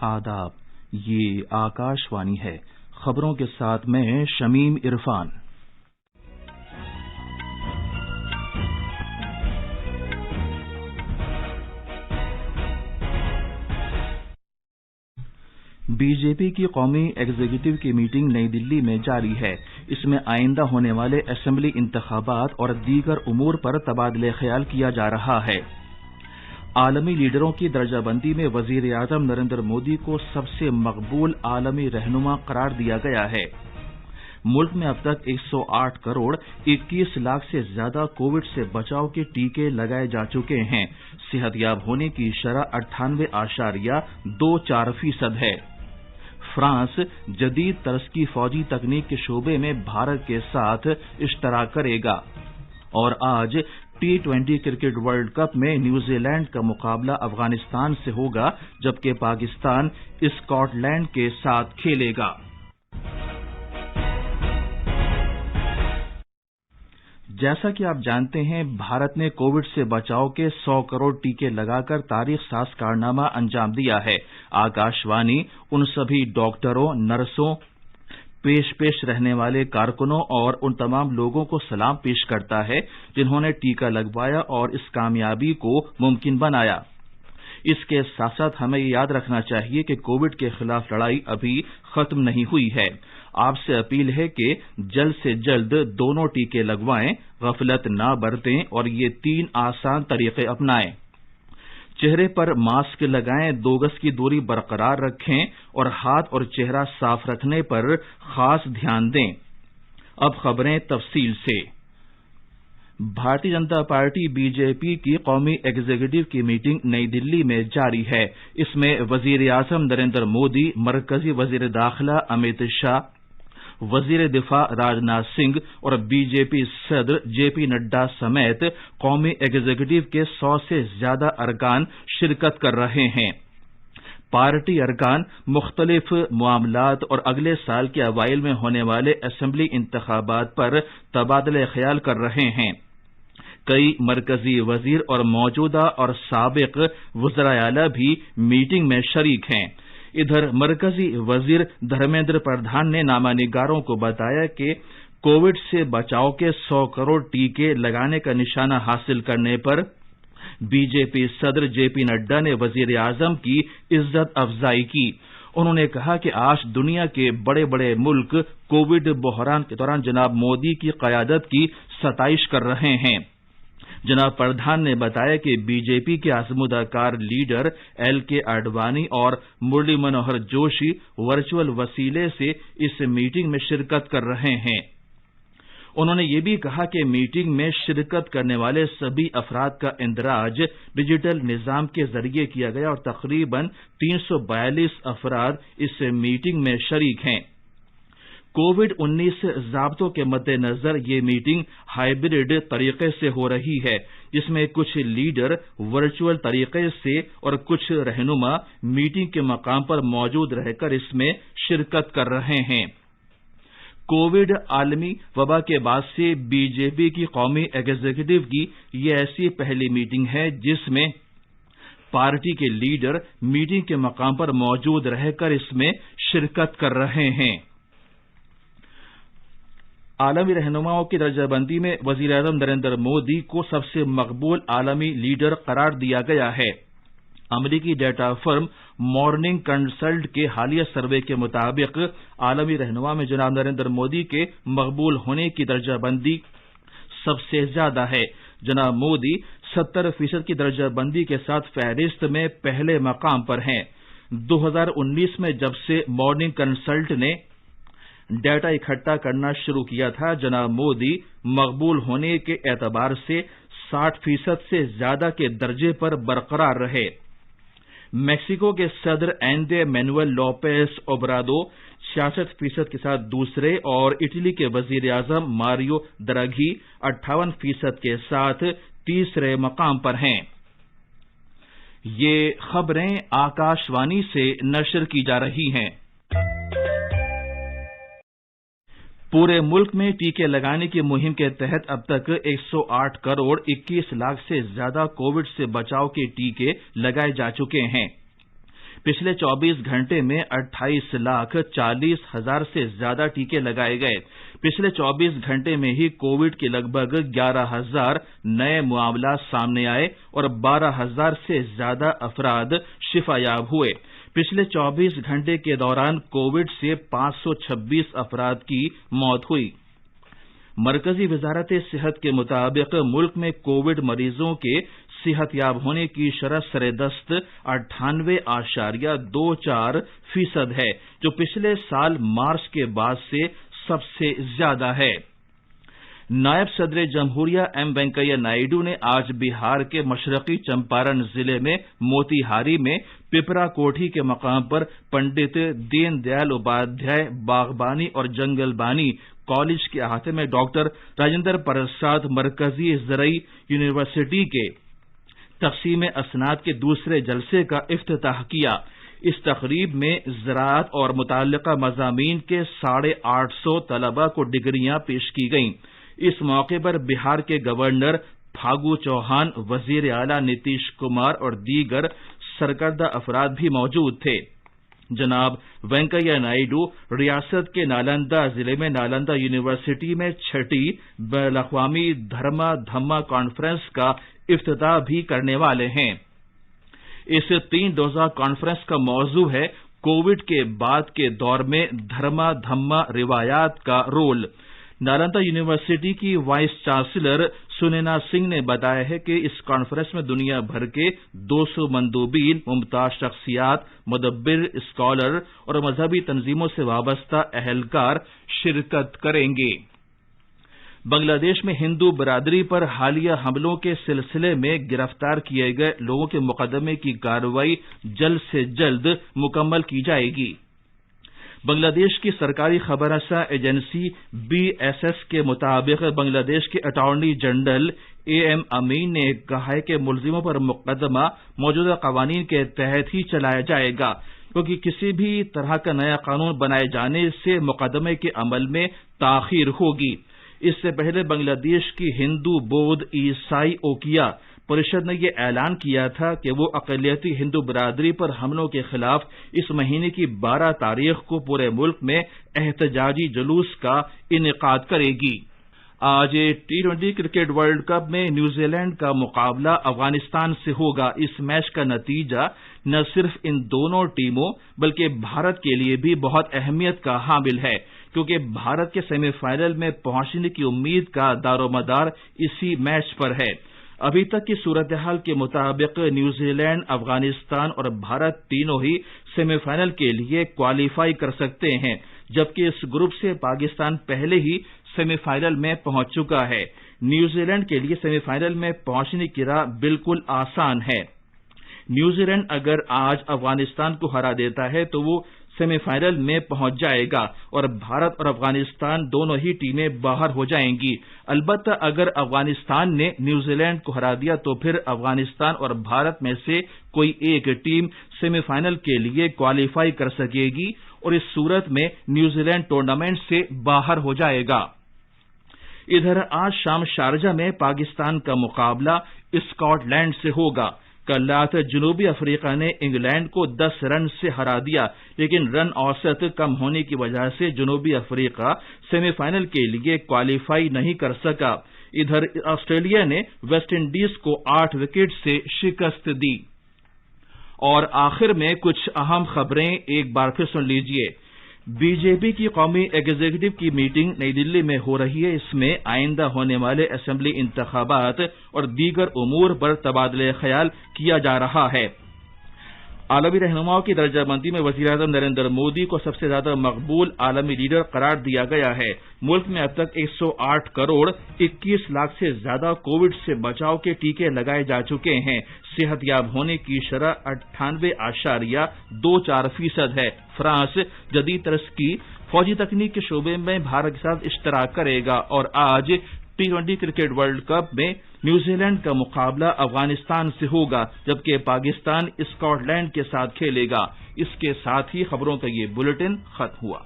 آداب، یہ آکاشوانی ہے۔ خبروں کے ساتھ میں شمیم عرفان۔ بی جے پی کی قومی ایگزیکٹو کی میٹنگ نئی دلی میں جاری ہے۔ اس میں آئندہ ہونے والے اسمبلی انتخابات اور دیگر امور پر تبادلہ خیال کیا جا رہا ہے۔ عالمی لیڈروں کی درجہ بندی میں وزیر اعظم نریندر مودی کو سب سے مقبول عالمی رہنما قرار دیا گیا ہے۔ ملک میں اب تک 108 کروڑ 21 لاکھ سے زیادہ کووڈ سے بچاؤ کے ٹیکے لگائے جا چکے ہیں۔ صحت یاب ہونے کی شرح 98.24% ہے۔ فرانس جدید طرز کی فوجی تکنیک کے شعبے میں بھارت کے ساتھ اشتراک کرے گا۔ اور آج T20 کرکٹ ورلڈ کپ میں نیوزی لینڈ کا مقابلہ افغانستان سے ہوگا، جبکہ پاکستان اسکاٹ لینڈ کے ساتھ کھیلے گا۔ جیسا کہ آپ جانتے ہیں، بھارت نے کووڈ سے بچاؤ کے 100 کروڑ ٹیکے لگا کر تاریخ ساز کارنامہ انجام دیا ہے۔ آکاشوانی ان سبھی ڈاکٹروں، نرسوں، پیش رہنے والے کارکنوں اور ان تمام لوگوں کو سلام پیش کرتا ہے جنہوں نے ٹیکہ لگوایا اور اس کامیابی کو ممکن بنایا۔ اس کے ساتھ ساتھ ہمیں یہ یاد رکھنا چاہیے کہ کووڈ کے خلاف لڑائی ابھی ختم نہیں ہوئی ہے۔ آپ سے اپیل ہے کہ جلد سے جلد دونوں ٹیکے لگوائیں، غفلت نہ برتیں اور یہ 3 آسان طریقے اپنائیں۔ چہرے پر ماسک لگائیں، 2 گز کی دوری برقرار رکھیں اور ہاتھ اور چہرہ صاف رکھنے پر خاص دھیان دیں۔ اب خبریں تفصیل سے۔ بھارتی جنتا پارٹی بی جے پی کی قومی ایگزیکٹو کی میٹنگ نئی دلی میں جاری ہے۔ اس میں وزیر اعظم نریندر مودی، مرکزی وزیر داخلہ امت شاہ، وزیر دفاع راجناتھ سنگھ اور بی جے پی صدر جے پی نڈا سمیت قومی ایگزیکٹو کے 100 سے زیادہ ارکان شرکت کر رہے ہیں۔ پارٹی ارکان مختلف معاملات اور اگلے سال کے اوائل میں ہونے والے اسمبلی انتخابات پر تبادلہ خیال کر رہے ہیں۔ کئی مرکزی وزیر اور موجودہ اور سابق وزرائے اعلیٰ بھی میٹنگ میں شریک ہیں۔ ادھر مرکزی وزیر دھرمیندر پردھان نے نامہ نگاروں کو بتایا کہ کووڈ سے بچاؤ کے 100 کروڑ ٹیکے لگانے کا نشانہ حاصل کرنے پر بی جے پی صدر جے پی نڈا نے وزیر اعظم کی عزت افزائی کی۔ انہوں نے کہا کہ آج دنیا کے بڑے بڑے ملک کووڈ بحران کے دوران جناب مودی کی قیادت کی ستائش کر رہے ہیں۔ جناب پردھان نے بتایا کہ بی جے پی کے عزمدہ کار لیڈر ایل کے اڈوانی اور مرلی منوہر جوشی ورچوئل وسیلے سے اس میٹنگ میں شرکت کر رہے ہیں۔ انہوں نے یہ بھی کہا کہ میٹنگ میں شرکت کرنے والے سبھی افراد کا اندراج ڈیجیٹل نظام کے ذریعے کیا گیا اور تقریباً 342 افراد اس میٹنگ میں شریک ہیں۔ کووڈ-19 ضابطوں کے مد نظر یہ میٹنگ ہائیبرڈ طریقے سے ہو رہی ہے، جس میں کچھ لیڈر ورچوئل طریقے سے اور کچھ رہنما میٹنگ کے مقام پر موجود رہ کر اس میں شرکت کر رہے ہیں۔ کووڈ عالمی وبا کے بعد سے بی جے پی کی قومی ایگزیکٹو کی یہ ایسی پہلی میٹنگ ہے جس میں پارٹی کے لیڈر میٹنگ کے مقام پر موجود رہ کر اس میں شرکت کر رہے ہیں۔ عالمی رہنماؤں کی درجہ بندی میں وزیر اعظم نریندر مودی کو سب سے مقبول عالمی لیڈر قرار دیا گیا ہے۔ امریکی ڈیٹا فرم مارننگ کنسلٹ کے حالیہ سروے کے مطابق عالمی رہنما میں جناب نریندر مودی کے مقبول ہونے کی درجہ بندی سب سے زیادہ ہے۔ جناب مودی 70% کی درجہ بندی کے ساتھ فہرست میں پہلے مقام پر ہیں۔ 2019 میں جب سے مارننگ کنسلٹ نے ڈیٹا اکٹھا کرنا شروع کیا تھا، جناب مودی مقبول ہونے کے اعتبار سے 60% سے زیادہ کے درجے پر برقرار رہے۔ میکسیکو کے صدر ایندے مینوئل لوپیز اوبرادو 66% کے ساتھ دوسرے اور اٹلی کے وزیر اعظم ماریو دراگھی 58% کے ساتھ تیسرے مقام پر ہیں۔ یہ خبریں آکاشوانی سے نشر کی جا رہی ہیں۔ پورے ملک میں ٹیکے لگانے کی مہم کے تحت اب تک 108 کروڑ 21 لاکھ سے زیادہ کووڈ سے بچاؤ کے ٹیکے لگائے جا چکے ہیں۔ پچھلے 24 گھنٹے میں 28,40,000 سے زیادہ ٹیکے لگائے گئے۔ پچھلے 24 گھنٹے میں ہی کووڈ کے لگ بھگ 11,000 نئے معاملات سامنے آئے اور 12,000 سے زیادہ افراد شفا یاب ہوئے۔ پچھلے 24 گھنٹے کے دوران کووڈ سے 526 افراد کی موت ہوئی۔ مرکزی وزارت صحت کے مطابق ملک میں کووڈ مریضوں کے صحت یاب ہونے کی شرح سردست 98.24% ہے، جو پچھلے سال مارچ کے بعد سے سب سے زیادہ ہے۔ نائب صدر جمہوریہ ایم وینکیا نائیڈو نے آج بہار کے مشرقی چمپارن ضلع میں موتیہاری میں پپرا کوٹھی کے مقام پر پنڈت دین دیال اپادھیائے باغبانی اور جنگل بانی کالج کے احاطے میں ڈاکٹر راجندر پرساد مرکزی زرعی یونیورسٹی کے تقسیم اسناد کے دوسرے جلسے کا افتتاح کیا۔ اس تقریب میں زراعت اور متعلقہ مضامین کے 850 طلباء کو ڈگریاں پیش کی گئیں۔ اس موقع پر بہار کے گورنر پھاگو چوہان، وزیر اعلیٰ نتیش کمار اور دیگر سرکردہ افراد بھی موجود تھے۔ جناب وینکیا نائیڈو ریاست کے نالندہ ضلع میں نالندہ یونیورسٹی میں 6ٹی بین الاقوامی دھرما دھما کانفرنس کا افتتاح بھی کرنے والے ہیں۔ اس 3 روزہ کانفرنس کا موضوع ہے کووڈ کے بعد کے دور میں دھرما دھما روایات کا رول۔ نالندہ یونیورسٹی کی وائس چانسلر سنینا سنگھ نے بتایا ہے کہ اس کانفرنس میں دنیا بھر کے 200 مندوبین، ممتاز شخصیات، مدبر، اسکالر اور مذہبی تنظیموں سے وابستہ اہلکار شرکت کریں گے۔ بنگلہ دیش میں ہندو برادری پر حالیہ حملوں کے سلسلے میں گرفتار کیے گئے لوگوں کے مقدمے کی کارروائی جلد سے جلد مکمل کی جائے گی۔ بنگلہ دیش کی سرکاری خبر رساں ایجنسی BSS کے مطابق بنگلہ دیش کے اٹارنی جنرل AM امین نے کہا ہے کہ ملزموں پر مقدمہ موجودہ قوانین کے تحت ہی چلایا جائے گا، کیونکہ کسی بھی طرح کا نیا قانون بنائے جانے سے مقدمے کے عمل میں تاخیر ہوگی۔ اس سے پہلے بنگلہ دیش کی ہندو، بودھ، عیسائی اوقیا پریشد نے یہ اعلان کیا تھا کہ وہ اقلیتی ہندو برادری پر حملوں کے خلاف اس مہینے کی 12 تاریخ کو پورے ملک میں احتجاجی جلوس کا انعقاد کرے گی۔ آج T20 کرکٹ ورلڈ کپ میں نیوزی لینڈ کا مقابلہ افغانستان سے ہوگا۔ اس میچ کا نتیجہ نہ صرف ان دونوں ٹیموں بلکہ بھارت کے لیے بھی بہت اہمیت کا حامل ہے، کیونکہ بھارت کے سیمی فائنل میں پہنچنے کی امید کا دار و مدار اسی میچ پر ہے۔ ابھی تک کی صورتحال کے مطابق نیوزی لینڈ، افغانستان اور بھارت تینوں ہی سیمی فائنل کے لیے کوالیفائی کر سکتے ہیں، جبکہ اس گروپ سے پاکستان پہلے ہی سیمی فائنل میں پہنچ چکا ہے۔ نیوزی لینڈ کے لیے سیمی فائنل میں پہنچنے کی راہ بالکل آسان ہے۔ نیوزی لینڈ اگر آج افغانستان کو ہرا دیتا ہے تو وہ سیمی فائنل میں پہنچ جائے گا اور بھارت اور افغانستان دونوں ہی ٹیمیں باہر ہو جائیں گی۔ البتہ اگر افغانستان نے نیوزی لینڈ کو ہرا دیا تو پھر افغانستان اور بھارت میں سے کوئی ایک ٹیم سیمی فائنل کے لیے کوالیفائی کر سکے گی اور اس صورت میں نیوزی لینڈ ٹورنامنٹ سے باہر ہو جائے گا۔ ادھر آج شام شارجہ میں پاکستان کا مقابلہ اسکاٹ لینڈ سے ہوگا۔ کل رات جنوبی افریقہ نے انگلینڈ کو 10 رن سے ہرا دیا، لیکن رن اوسط کم ہونے کی وجہ سے جنوبی افریقہ سیمی فائنل کے لیے کوالیفائی نہیں کر سکا۔ ادھر آسٹریلیا نے ویسٹ انڈیز کو 8 وکٹ سے شکست دی۔ اور آخر میں کچھ اہم خبریں ایک بار پھر سن لیجیے۔ بی جے پی کی قومی ایگزیکٹو کی میٹنگ نئی دلی میں ہو رہی ہے۔ اس میں آئندہ ہونے والے اسمبلی انتخابات اور دیگر امور پر تبادلہ خیال کیا جا رہا ہے۔ عالمی رہنماؤں کی درجہ بندی میں وزیر اعظم نریندر مودی کو سب سے زیادہ مقبول عالمی لیڈر قرار دیا گیا ہے۔ ملک میں اب تک 108 کروڑ 21 لاکھ سے زیادہ کووڈ سے بچاؤ کے ٹیکے لگائے جا چکے ہیں۔ صحت یاب ہونے کی شرح 98.24% ہے۔ فرانس جدید طرز کی فوجی تکنیک کے شعبے میں بھارت کے ساتھ اشتراک کرے گا اور آج T20 کرکٹ ورلڈ کپ میں نیوزی لینڈ کا مقابلہ افغانستان سے ہوگا، جبکہ پاکستان اسکاٹ لینڈ کے ساتھ کھیلے گا۔ اس کے ساتھ ہی خبروں کا یہ بلیٹن ختم ہوا۔